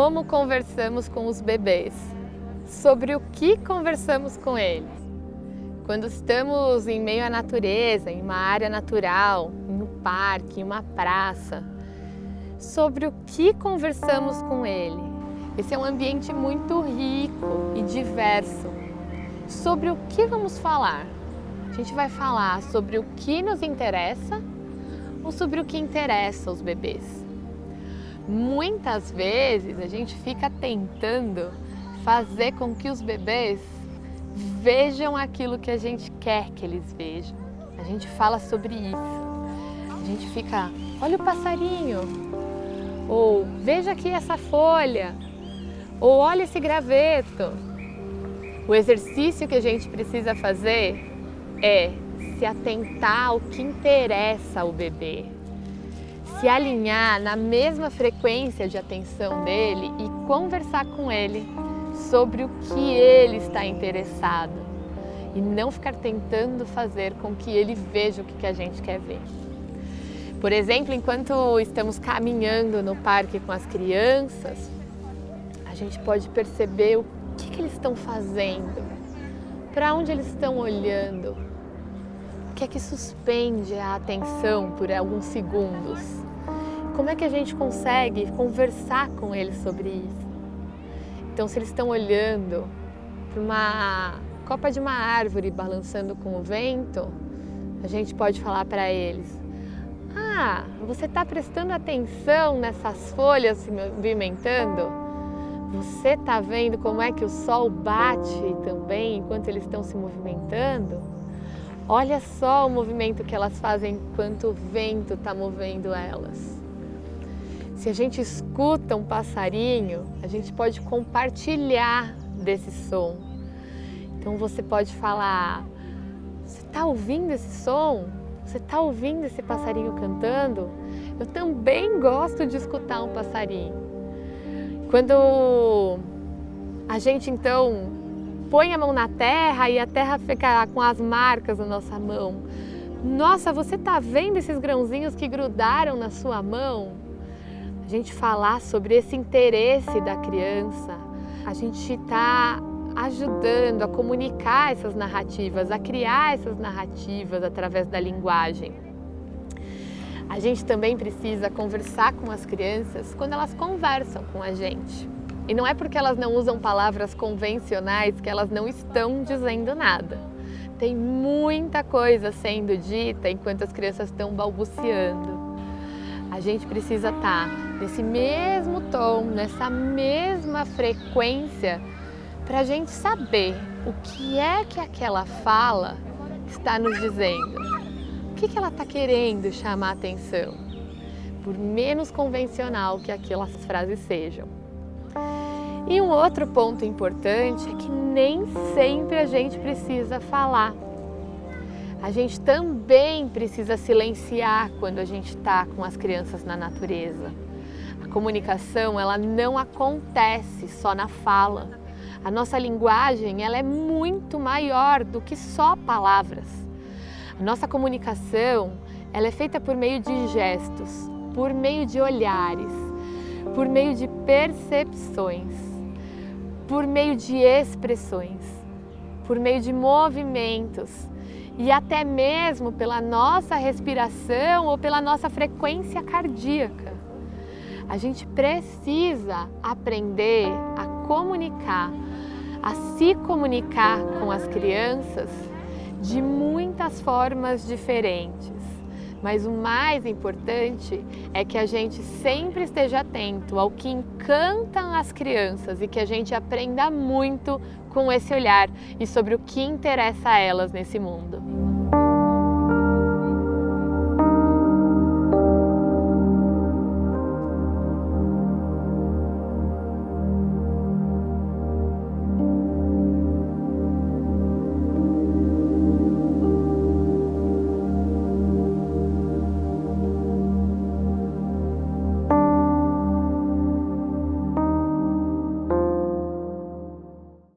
Como conversamos com os bebês? Sobre o que conversamos com eles? Quando estamos em meio à natureza, em uma área natural, em um parque, em uma praça, sobre o que conversamos com ele? Esse é um ambiente muito rico e diverso. Sobre o que vamos falar? A gente vai falar sobre o que nos interessa ou sobre o que interessa aos bebês? Muitas vezes a gente fica tentando fazer com que os bebês vejam aquilo que a gente quer que eles vejam. A gente fala sobre isso. A gente fica, olha o passarinho, ou veja aqui essa folha, ou olha esse graveto. O exercício que a gente precisa fazer é se atentar ao que interessa ao bebê, se alinhar na mesma frequência de atenção dele e conversar com ele sobre o que ele está interessado e não ficar tentando fazer com que ele veja o que a gente quer ver. Por exemplo, enquanto estamos caminhando no parque com as crianças, a gente pode perceber o que eles estão fazendo, para onde eles estão olhando, o que é que suspende a atenção por alguns segundos. Como é que a gente consegue conversar com eles sobre isso? Então, se eles estão olhando para uma copa de uma árvore balançando com o vento, a gente pode falar para eles: ah, você está prestando atenção nessas folhas se movimentando? Você está vendo como é que o sol bate também enquanto eles estão se movimentando? Olha só o movimento que elas fazem enquanto o vento está movendo elas. Se a gente escuta um passarinho, a gente pode compartilhar desse som. Então você pode falar: você está ouvindo esse som? Você está ouvindo esse passarinho cantando? Eu também gosto de escutar um passarinho. Quando a gente então põe a mão na terra e a terra fica com as marcas na nossa mão. Nossa, você está vendo esses grãozinhos que grudaram na sua mão? A gente falar sobre esse interesse da criança, a gente está ajudando a comunicar essas narrativas, a criar essas narrativas através da linguagem. A gente também precisa conversar com as crianças quando elas conversam com a gente. E não é porque elas não usam palavras convencionais que elas não estão dizendo nada. Tem muita coisa sendo dita enquanto as crianças estão balbuciando. A gente precisa estar nesse mesmo tom, nessa mesma frequência, para a gente saber o que é que aquela fala está nos dizendo. O que ela está querendo chamar a atenção, por menos convencional que aquelas frases sejam. E um outro ponto importante é que nem sempre a gente precisa falar. A gente também precisa silenciar quando a gente está com as crianças na natureza. A comunicação, ela não acontece só na fala. A nossa linguagem, ela é muito maior do que só palavras. A nossa comunicação, ela é feita por meio de gestos, por meio de olhares, por meio de percepções, por meio de expressões, por meio de movimentos e até mesmo pela nossa respiração ou pela nossa frequência cardíaca. A gente precisa aprender a comunicar, a se comunicar com as crianças de muitas formas diferentes. Mas o mais importante é que a gente sempre esteja atento ao que encanta as crianças e que a gente aprenda muito com esse olhar e sobre o que interessa a elas nesse mundo.